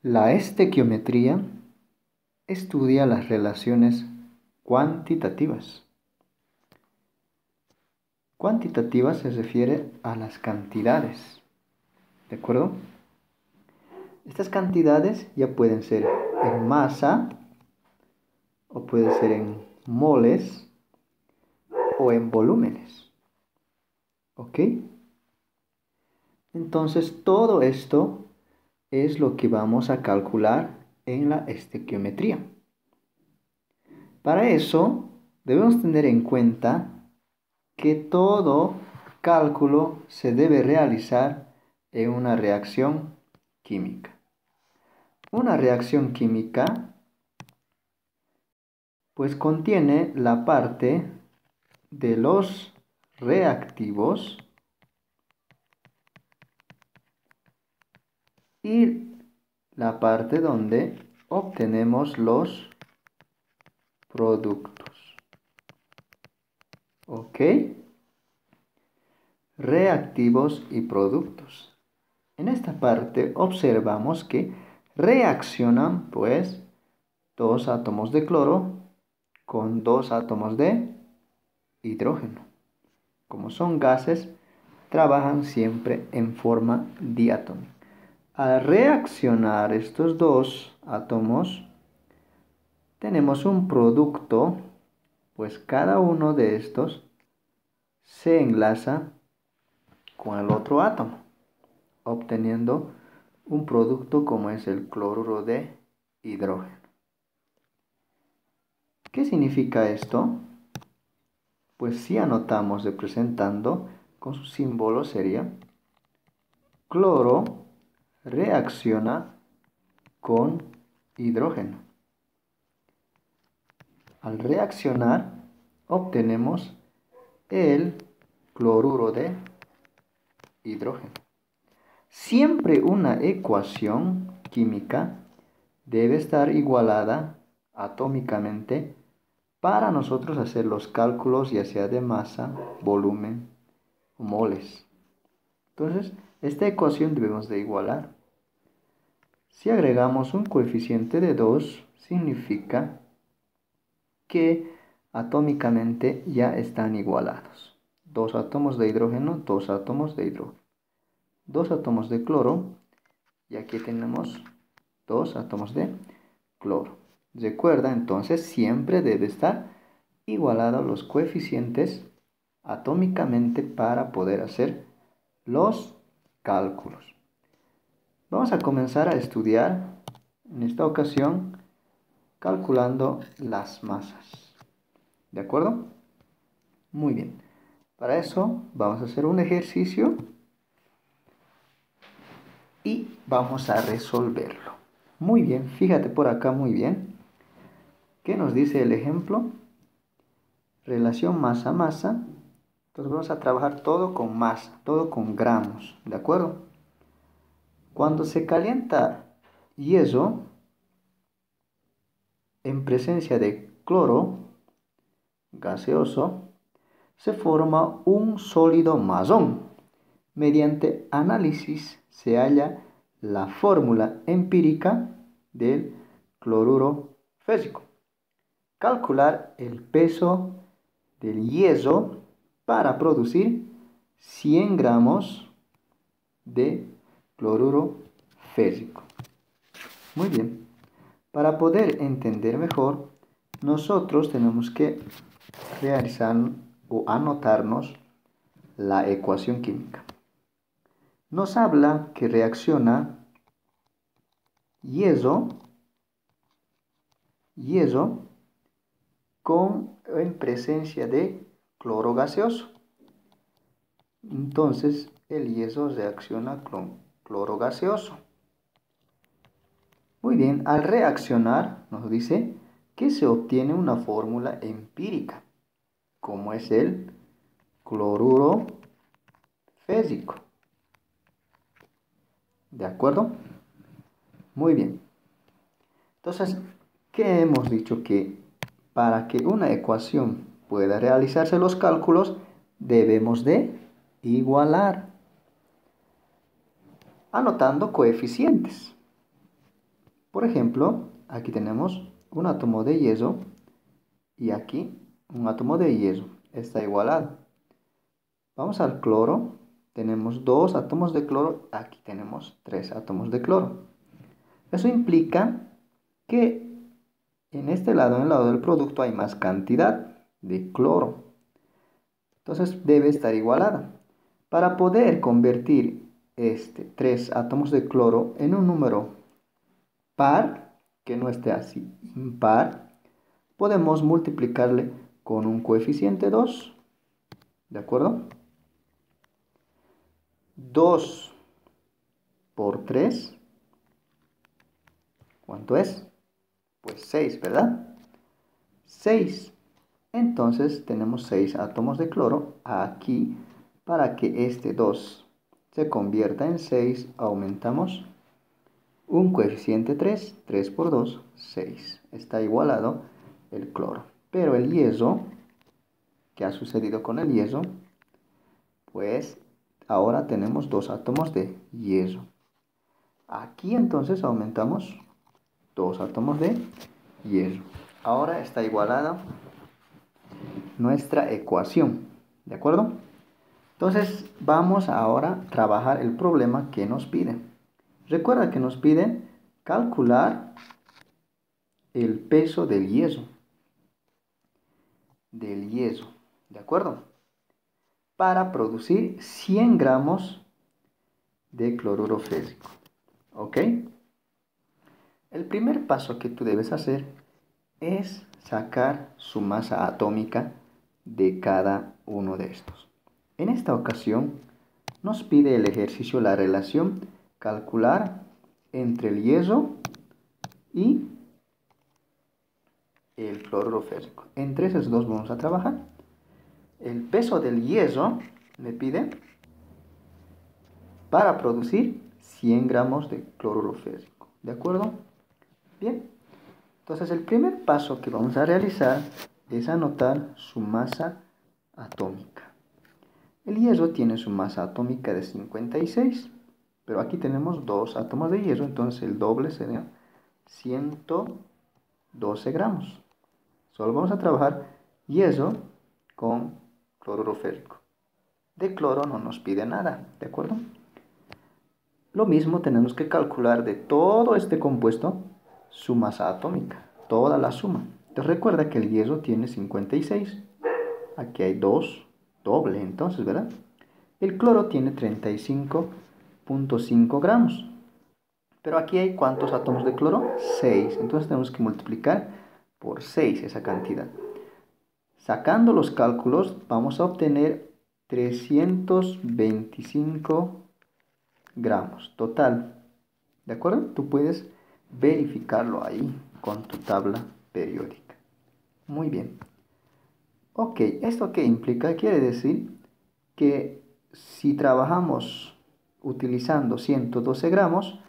La estequiometría estudia las relaciones cuantitativas. Cuantitativa se refiere a las cantidades, ¿de acuerdo? Estas cantidades ya pueden ser en masa, o puede ser en moles, o en volúmenes. ¿Ok? Entonces todo esto es lo que vamos a calcular en la estequiometría. Para eso debemos tener en cuenta que todo cálculo se debe realizar en una reacción química. Una reacción química pues contiene la parte de los reactivos y la parte donde obtenemos los productos. ¿Ok? Reactivos y productos. En esta parte observamos que reaccionan pues dos átomos de cloro con dos átomos de hidrógeno. Como son gases, trabajan siempre en forma diatómica. Al reaccionar estos dos átomos, tenemos un producto, pues cada uno de estos se enlaza con el otro átomo, obteniendo un producto como es el cloruro de hidrógeno. ¿Qué significa esto? Pues si anotamos representando con su símbolo sería cloro reacciona con hidrógeno. Al reaccionar obtenemos el cloruro de hidrógeno. Siempre una ecuación química debe estar igualada atómicamente para nosotros hacer los cálculos ya sea de masa, volumen o moles. Entonces, esta ecuación debemos de igualar. Si agregamos un coeficiente de 2, significa que atómicamente ya están igualados. Dos átomos de hidrógeno, dos átomos de hidrógeno. Dos átomos de cloro, y aquí tenemos dos átomos de cloro. Recuerda, entonces, siempre debe estar igualados los coeficientes atómicamente para poder hacer los cálculos. Vamos a comenzar a estudiar, en esta ocasión, calculando las masas. ¿De acuerdo? Muy bien. Para eso vamos a hacer un ejercicio y vamos a resolverlo. Muy bien, fíjate por acá muy bien. ¿Qué nos dice el ejemplo? Relación masa-masa. Entonces vamos a trabajar todo con masa, todo con gramos, ¿de acuerdo? Cuando se calienta hierro en presencia de cloro gaseoso, se forma un sólido marrón. Mediante análisis se halla la fórmula empírica del cloruro férrico. Calcular el peso del hierro para producir 100 gramos de cloruro férrico. Muy bien. Para poder entender mejor, nosotros tenemos que realizar o anotarnos la ecuación química. Nos habla que reacciona hierro en presencia de cloro gaseoso. Entonces, el hierro reacciona con cloro gaseoso. Muy bien, al reaccionar nos dice que se obtiene una fórmula empírica, como es el cloruro férrico. ¿De acuerdo? Muy bien. Entonces, ¿qué hemos dicho? Que para que una ecuación pueda realizarse los cálculos, debemos de igualar, anotando coeficientes. Por ejemplo, aquí tenemos un átomo de hierro y aquí un átomo de hierro. Está igualado. Vamos al cloro. Tenemos 2 átomos de cloro. Aquí tenemos 3 átomos de cloro. Eso implica que en este lado, en el lado del producto, hay más cantidad de cloro. Entonces debe estar igualada. Para poder convertir 3 átomos de cloro en un número par, que no esté así impar, podemos multiplicarle con un coeficiente 2. ¿De acuerdo? 2 por 3, ¿cuánto es? Pues 6, ¿verdad? 6. Entonces tenemos 6 átomos de cloro aquí. Para que este 2 se convierta en 6, aumentamos un coeficiente 3. 3 por 2, 6. Está igualado el cloro. Pero el hierro, ¿qué ha sucedido con el hierro? Pues ahora tenemos 2 átomos de hierro. Aquí entonces aumentamos 2 átomos de hierro. Ahora está igualada nuestra ecuación. ¿De acuerdo? Entonces vamos ahora a trabajar el problema que nos pide. Recuerda que nos pide calcular el peso del hierro. ¿De acuerdo? Para producir 100 gramos de cloruro férrico. ¿Ok? El primer paso que tú debes hacer es sacar su masa atómica de cada uno de estos. En esta ocasión nos pide el ejercicio la relación calcular entre el hierro y el cloruro férrico. Entre esos dos vamos a trabajar. El peso del hierro me pide para producir 100 gramos de cloruro férrico. ¿De acuerdo? Bien. Entonces el primer paso que vamos a realizar es anotar su masa atómica. El hierro tiene su masa atómica de 56, pero aquí tenemos 2 átomos de hierro, entonces el doble sería 112 gramos. Solo vamos a trabajar hierro con cloruro férrico. De cloro no nos pide nada, ¿de acuerdo? Lo mismo tenemos que calcular de todo este compuesto su masa atómica, toda la suma. Entonces recuerda que el hierro tiene 56. Aquí hay 2, doble entonces, ¿verdad? El cloro tiene 35.5 gramos. Pero aquí hay ¿cuántos átomos de cloro? 6. Entonces tenemos que multiplicar por 6 esa cantidad. Sacando los cálculos vamos a obtener 325 gramos total. ¿De acuerdo? Tú puedes verificarlo ahí con tu tabla periódica. Muy bien. Ok, ¿esto qué implica? Quiere decir que si trabajamos utilizando 112 gramos,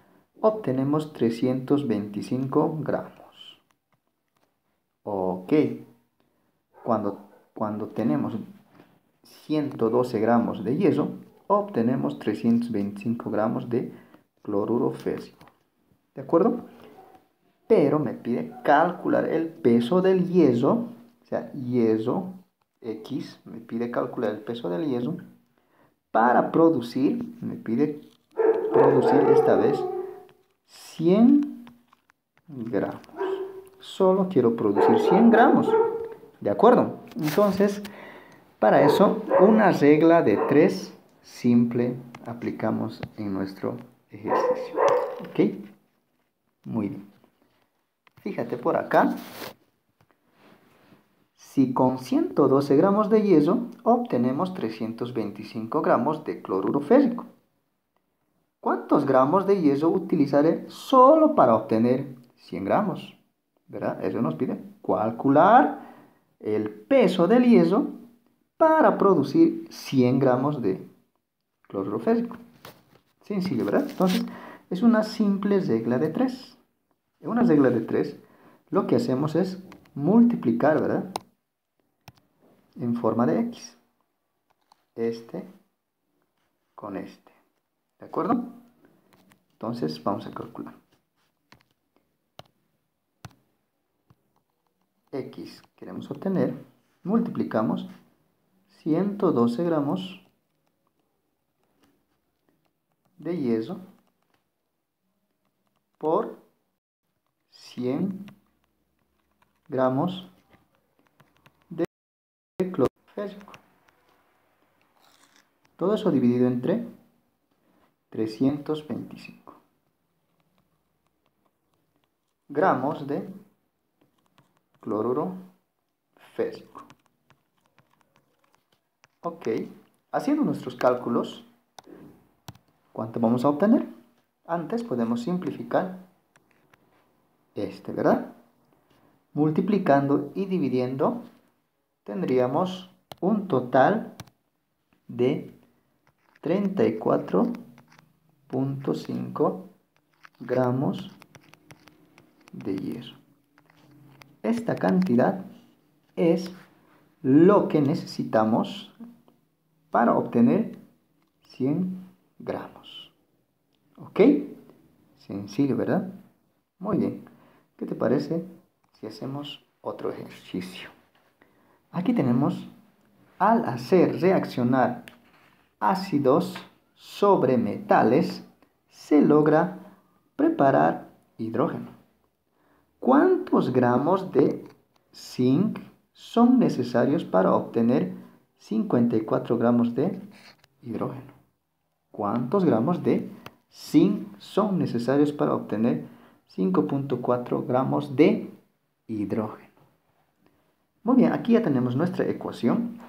obtenemos 325 gramos. Ok, cuando tenemos 112 gramos de hierro, obtenemos 325 gramos de cloruro férrico. ¿De acuerdo? Pero me pide calcular el peso del hierro, o sea, hierro X, me pide calcular el peso del hierro para producir, me pide producir esta vez 100 gramos. Solo quiero producir 100 gramos. ¿De acuerdo? Entonces, para eso, una regla de 3 simple aplicamos en nuestro ejercicio. ¿Ok? Muy bien. Fíjate por acá. Si con 112 gramos de hierro obtenemos 325 gramos de cloruro férrico, ¿cuántos gramos de hierro utilizaré solo para obtener 100 gramos? ¿Verdad? Eso nos pide calcular el peso del hierro para producir 100 gramos de cloruro férrico. Sencillo, ¿verdad? Entonces, es una simple regla de 3. En una regla de 3, lo que hacemos es multiplicar, ¿verdad? En forma de X. Este con este. ¿De acuerdo? Entonces, vamos a calcular. X queremos obtener, multiplicamos 112 gramos de yeso por 100 gramos de cloruro férrico. Todo eso dividido entre 325 gramos de cloruro férrico. Ok, haciendo nuestros cálculos, ¿cuánto vamos a obtener? Antes podemos simplificar ¿verdad? Multiplicando y dividiendo, tendríamos un total de 34.5 gramos de hierro. Esta cantidad es lo que necesitamos para obtener 100 gramos. ¿Ok? Sencillo, ¿verdad? Muy bien. ¿Qué te parece si hacemos otro ejercicio? Aquí tenemos, al hacer reaccionar ácidos sobre metales, se logra preparar hidrógeno. ¿Cuántos gramos de zinc son necesarios para obtener 54 gramos de hidrógeno? ¿Cuántos gramos de zinc son necesarios para obtener 5.4 gramos de hidrógeno? Muy bien, aquí ya tenemos nuestra ecuación.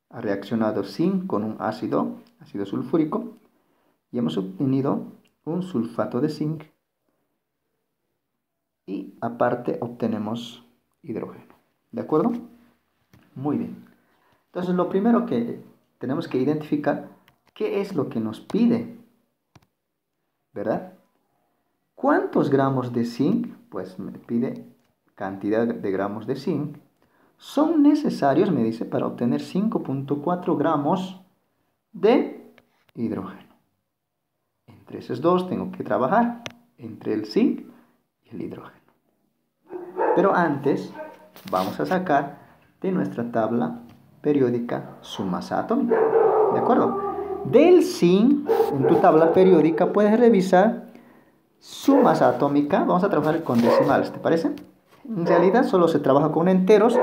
Ha reaccionado zinc con un ácido sulfúrico, y hemos obtenido un sulfato de zinc, y aparte obtenemos hidrógeno. ¿De acuerdo? Muy bien. Entonces, lo primero que tenemos que identificar, ¿qué es lo que nos pide? ¿Verdad? ¿Cuántos gramos de zinc? Pues me pide cantidad de gramos de zinc. Son necesarios, me dice, para obtener 5.4 gramos de hidrógeno. Entre esos dos tengo que trabajar, entre el zinc y el hidrógeno. Pero antes vamos a sacar de nuestra tabla periódica su masa atómica. ¿De acuerdo? Del zinc, en tu tabla periódica puedes revisar su masa atómica. Vamos a trabajar con decimales, ¿te parece? En realidad solo se trabaja con enteros,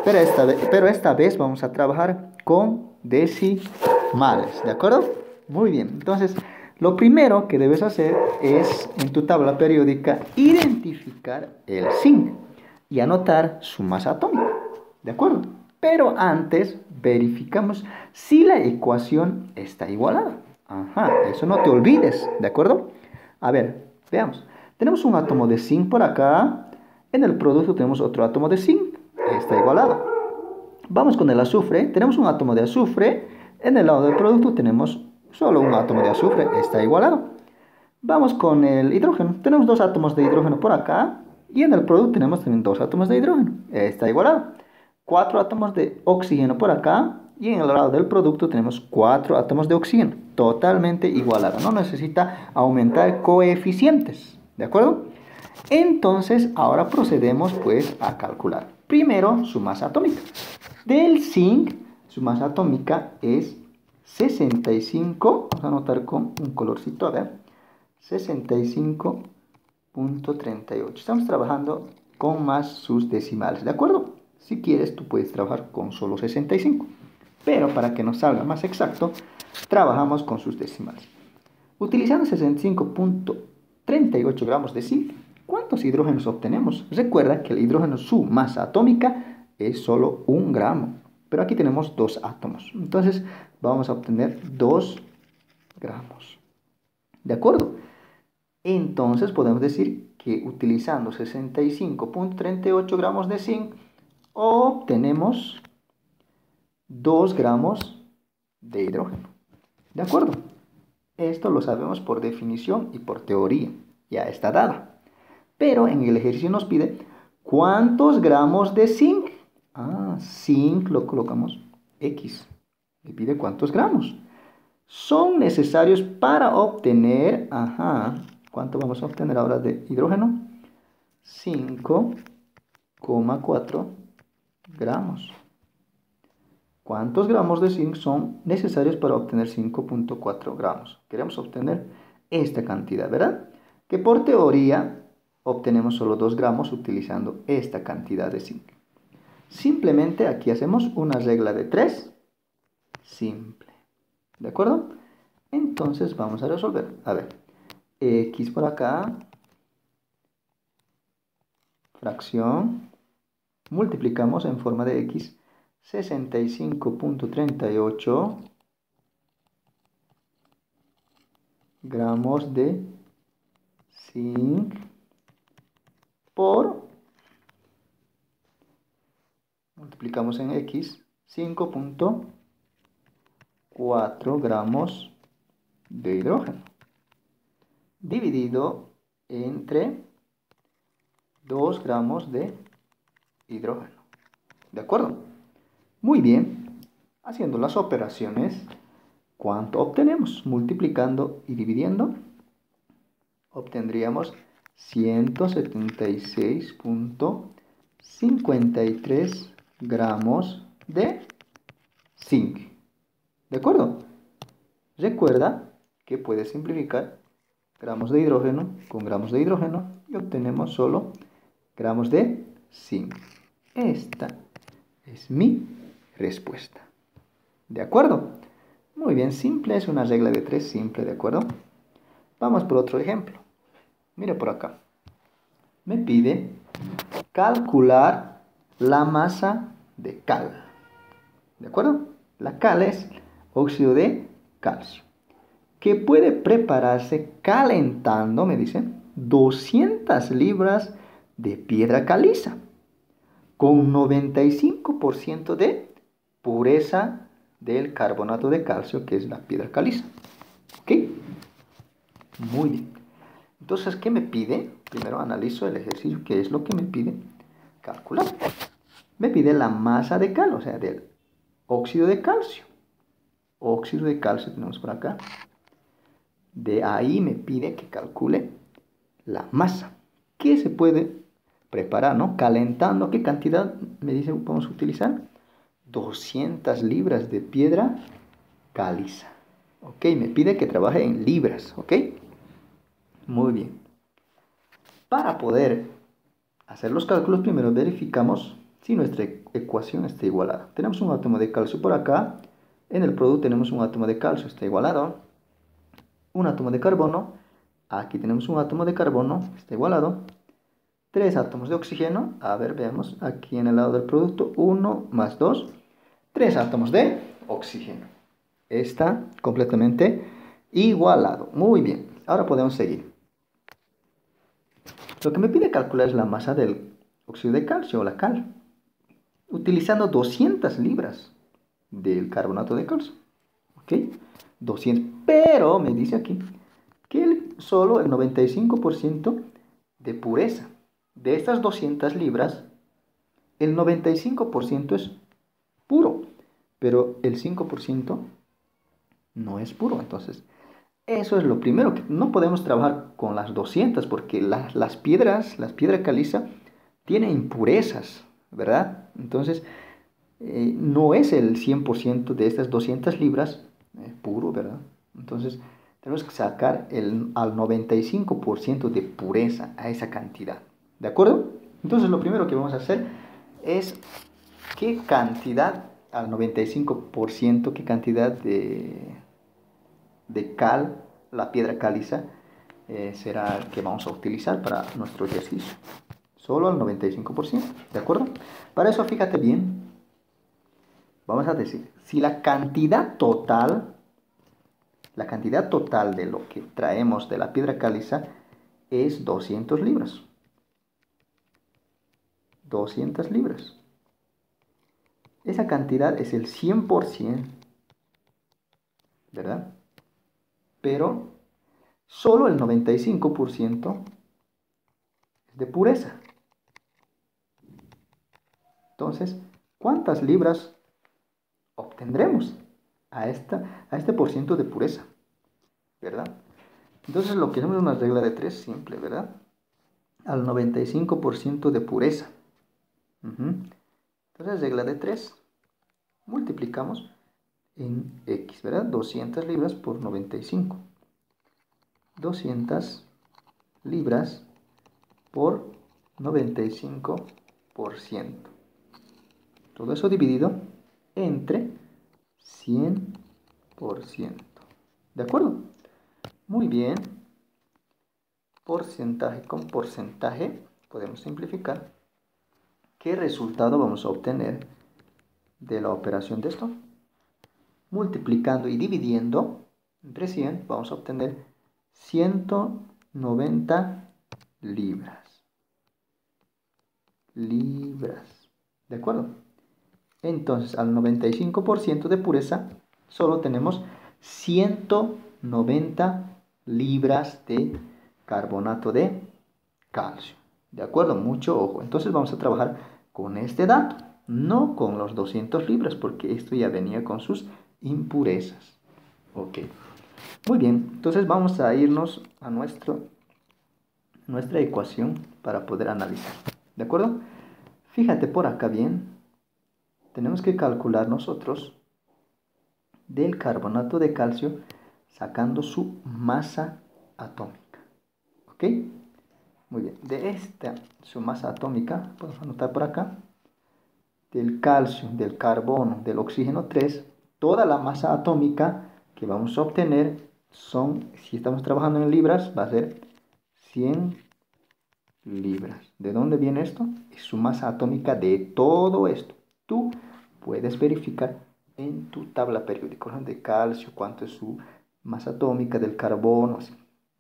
pero esta vez vamos a trabajar con decimales, ¿de acuerdo? Muy bien, entonces lo primero que debes hacer es, en tu tabla periódica, identificar el zinc y anotar su masa atómica, ¿de acuerdo? Pero antes verificamos si la ecuación está igualada. Ajá, eso no te olvides, ¿de acuerdo? A ver, veamos. Tenemos un átomo de zinc por acá. En el producto tenemos otro átomo de zinc. Está igualado. Vamos con el azufre. Tenemos un átomo de azufre. En el lado del producto tenemos solo un átomo de azufre. Está igualado. Vamos con el hidrógeno. Tenemos dos átomos de hidrógeno por acá. Y en el producto tenemos también dos átomos de hidrógeno. Está igualado. 4 átomos de oxígeno por acá. Y en el lado del producto tenemos 4 átomos de oxígeno. Totalmente igualado. No necesita aumentar coeficientes. ¿De acuerdo? Entonces, ahora procedemos pues a calcular. Primero, su masa atómica. Del zinc, su masa atómica es 65. Vamos a anotar con un colorcito, a ver. 65.38. Estamos trabajando con más sus decimales, ¿de acuerdo? Si quieres, tú puedes trabajar con solo 65. Pero para que nos salga más exacto, trabajamos con sus decimales. Utilizando 65.38 gramos de zinc, ¿cuántos hidrógenos obtenemos? Recuerda que el hidrógeno, su masa atómica es solo 1 gramo. Pero aquí tenemos 2 átomos. Entonces vamos a obtener 2 gramos. ¿De acuerdo? Entonces podemos decir que utilizando 65.38 gramos de zinc, obtenemos 2 gramos de hidrógeno. ¿De acuerdo? Esto lo sabemos por definición y por teoría. Ya está dada. Pero en el ejercicio nos pide ¿cuántos gramos de zinc? Zinc lo colocamos X. Me pide cuántos gramos son necesarios para obtener, ¿cuánto vamos a obtener ahora de hidrógeno? 5,4 gramos. ¿Cuántos gramos de zinc son necesarios para obtener 5.4 gramos? Queremos obtener esta cantidad, ¿verdad? Que por teoría obtenemos solo 2 gramos utilizando esta cantidad de zinc. Simplemente aquí hacemos una regla de 3, simple. ¿De acuerdo? Entonces vamos a resolver. A ver, x por acá, fracción, multiplicamos en forma de x 65.38 gramos de zinc por, multiplicamos en x 5.4 gramos de hidrógeno, dividido entre 2 gramos de hidrógeno. ¿De acuerdo? Muy bien. Haciendo las operaciones, ¿cuánto obtenemos? Multiplicando y dividiendo, obtendríamos 176.53 gramos de zinc. ¿De acuerdo? Recuerda que puedes simplificar gramos de hidrógeno con gramos de hidrógeno y obtenemos solo gramos de zinc. Esta es mi respuesta. ¿De acuerdo? Muy bien, simple, es una regla de 3 simple, ¿de acuerdo? Vamos por otro ejemplo. Mire por acá. Me pide calcular la masa de cal. ¿De acuerdo? La cal es óxido de calcio, que puede prepararse calentando, me dicen, 200 libras de piedra caliza con 95% de pureza del carbonato de calcio, que es la piedra caliza. ¿Ok? Muy bien. Entonces, ¿qué me pide? Primero analizo el ejercicio, ¿qué es lo que me pide? Calcular. Me pide la masa de cal, o sea, del óxido de calcio. Óxido de calcio tenemos por acá. De ahí me pide que calcule la masa. ¿Qué se puede preparar, no? Calentando, ¿qué cantidad me dice vamos a utilizar? 200 libras de piedra caliza. Ok, me pide que trabaje en libras, ¿ok? Muy bien. Para poder hacer los cálculos, primero verificamos si nuestra ecuación está igualada. Tenemos un átomo de calcio por acá. En el producto tenemos un átomo de calcio, está igualado. Un átomo de carbono. Aquí tenemos un átomo de carbono, está igualado. 3 átomos de oxígeno. A ver, veamos aquí en el lado del producto. 1 más 2. 3 átomos de oxígeno. Está completamente igualado. Muy bien. Ahora podemos seguir. Lo que me pide calcular es la masa del óxido de calcio o la cal, utilizando 200 libras del carbonato de calcio. ¿Ok? 200. Pero me dice aquí que solo el 95% de pureza. De estas 200 libras, el 95% es puro, pero el 5% no es puro. Entonces, eso es lo primero, que no podemos trabajar con las 200 porque las piedras, las piedras caliza, tienen impurezas, ¿verdad? Entonces, no es el 100% de estas 200 libras puro, ¿verdad? Entonces, tenemos que sacar al 95% de pureza a esa cantidad, ¿de acuerdo? Entonces, lo primero que vamos a hacer es qué cantidad al 95%, qué cantidad de cal, la piedra caliza, será el que vamos a utilizar para nuestro ejercicio. Solo al 95%, ¿de acuerdo? Para eso, fíjate bien, vamos a decir, si la cantidad total de lo que traemos de la piedra caliza es 200 libras. 200 libras. Esa cantidad es el 100%, ¿verdad? Pero solo el 95% es de pureza. Entonces, ¿cuántas libras obtendremos a este por ciento de pureza? ¿Verdad? Entonces, lo que hacemos es una regla de 3 simple, ¿verdad? Al 95% de pureza. Entonces, Entonces, regla de 3. Multiplicamos en X, ¿verdad? 200 libras por 95. 200 libras por 95%. Todo eso dividido entre 100%. ¿De acuerdo? Muy bien. Porcentaje con porcentaje. Podemos simplificar. ¿Qué resultado vamos a obtener de la operación de esto? Multiplicando y dividiendo entre 100, vamos a obtener 190 libras. ¿De acuerdo? Entonces, al 95% de pureza, solo tenemos 190 libras de carbonato de calcio. ¿De acuerdo? Mucho ojo. Entonces vamos a trabajar con este dato, no con los 200 libras, porque esto ya venía con sus impurezas. Ok. Muy bien. Entonces vamos a irnos a nuestra ecuación para poder analizar. ¿De acuerdo? Fíjate por acá bien. Tenemos que calcular nosotros del carbonato de calcio sacando su masa atómica. ¿Ok? Muy bien. De esta, su masa atómica, podemos anotar por acá, del calcio, del carbono, del oxígeno 3, toda la masa atómica que vamos a obtener son, si estamos trabajando en libras, va a ser 100 libras. ¿De dónde viene esto? Es su masa atómica de todo esto. Tú puedes verificar en tu tabla periódica de calcio cuánto es su masa atómica del carbono. Así.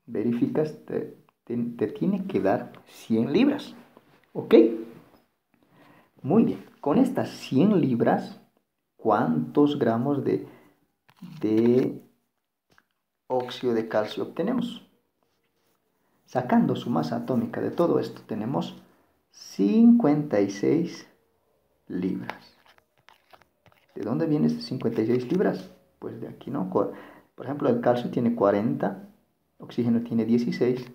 Verificas, te tiene que dar 100 libras. ¿Ok? Muy bien. Con estas 100 libras, ¿cuántos gramos de óxido de calcio obtenemos? Sacando su masa atómica de todo esto, tenemos 56 libras. ¿De dónde vienen estas 56 libras? Pues de aquí, ¿no? Por ejemplo, el calcio tiene 40, oxígeno tiene 16,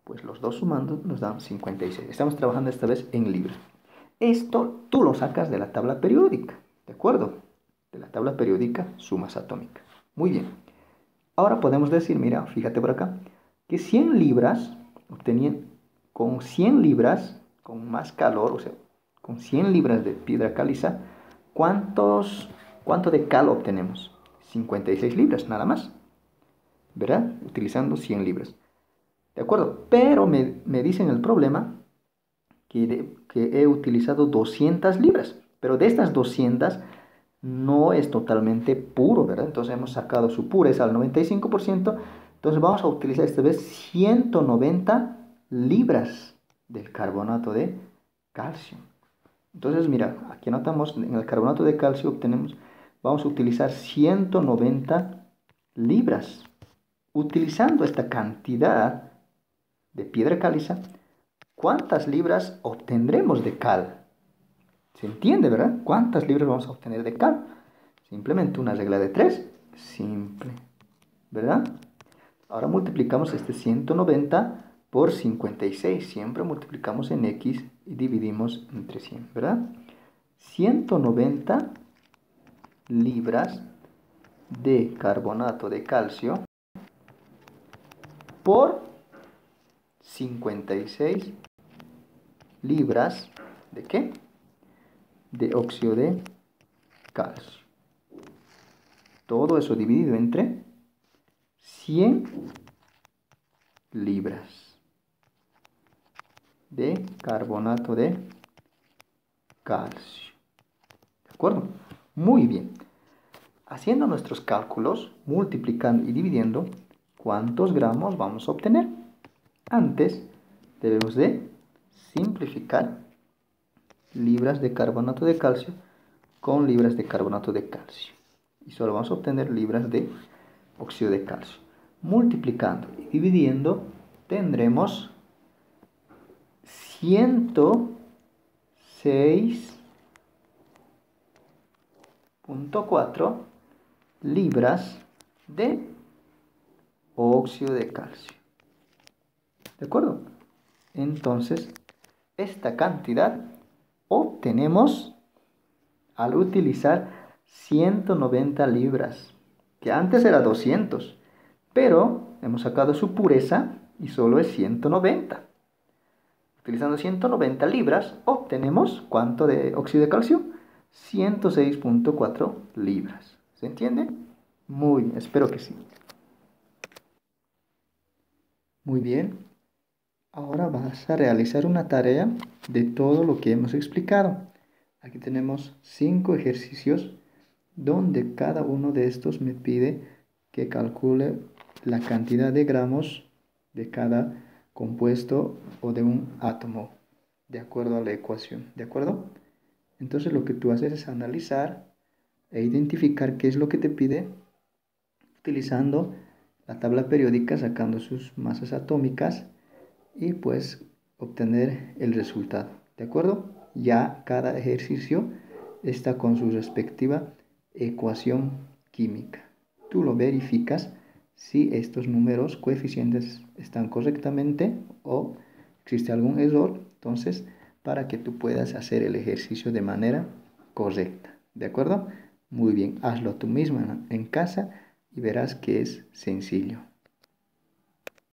pues los dos sumando nos dan 56. Estamos trabajando esta vez en libras. Esto tú lo sacas de la tabla periódica, ¿de acuerdo? De la tabla periódica, su masa atómica. Muy bien. Ahora podemos decir, mira, fíjate por acá, que 100 libras obtenían con 100 libras, con más calor, o sea, con 100 libras de piedra caliza, ¿cuánto de cal obtenemos? 56 libras, nada más, ¿verdad? Utilizando 100 libras. ¿De acuerdo? Pero me dicen el problema que he utilizado 200 libras, pero de estas 200 no es totalmente puro, ¿verdad? Entonces hemos sacado su pureza al 95%, entonces vamos a utilizar esta vez 190 libras del carbonato de calcio. Entonces mira, aquí anotamos, en el carbonato de calcio obtenemos, vamos a utilizar 190 libras. Utilizando esta cantidad de piedra caliza, ¿cuántas libras obtendremos de cal? ¿Se entiende, verdad? ¿Cuántas libras vamos a obtener de cal? Simplemente una regla de 3. Simple. ¿Verdad? Ahora multiplicamos este 190 por 56. Siempre multiplicamos en X y dividimos entre 100, ¿verdad? 190 libras de carbonato de calcio por 56 libras ¿de qué? De óxido de calcio. Todo eso dividido entre 100 libras de carbonato de calcio. ¿De acuerdo? Muy bien. Haciendo nuestros cálculos, multiplicando y dividiendo, ¿cuántos gramos vamos a obtener? Antes debemos de simplificar libras de carbonato de calcio con libras de carbonato de calcio. Y solo vamos a obtener libras de óxido de calcio. Multiplicando y dividiendo tendremos 106.4 libras de óxido de calcio. ¿De acuerdo? Entonces, esta cantidad obtenemos al utilizar 190 libras, que antes era 200, pero hemos sacado su pureza y solo es 190. Utilizando 190 libras, obtenemos ¿cuánto de óxido de calcio? 106,4 libras. ¿Se entiende? Muy bien, espero que sí. Muy bien. Ahora vas a realizar una tarea de todo lo que hemos explicado. Aquí tenemos 5 ejercicios donde cada uno de estos me pide que calcule la cantidad de gramos de cada compuesto o de un átomo, de acuerdo a la ecuación, ¿de acuerdo? Entonces lo que tú haces es analizar e identificar qué es lo que te pide utilizando la tabla periódica, sacando sus masas atómicas y pues obtener el resultado, ¿de acuerdo? Ya cada ejercicio está con su respectiva ecuación química. Tú lo verificas si estos números coeficientes están correctamente o existe algún error, entonces para que tú puedas hacer el ejercicio de manera correcta, ¿de acuerdo? Muy bien, hazlo tú mismo en casa y verás que es sencillo.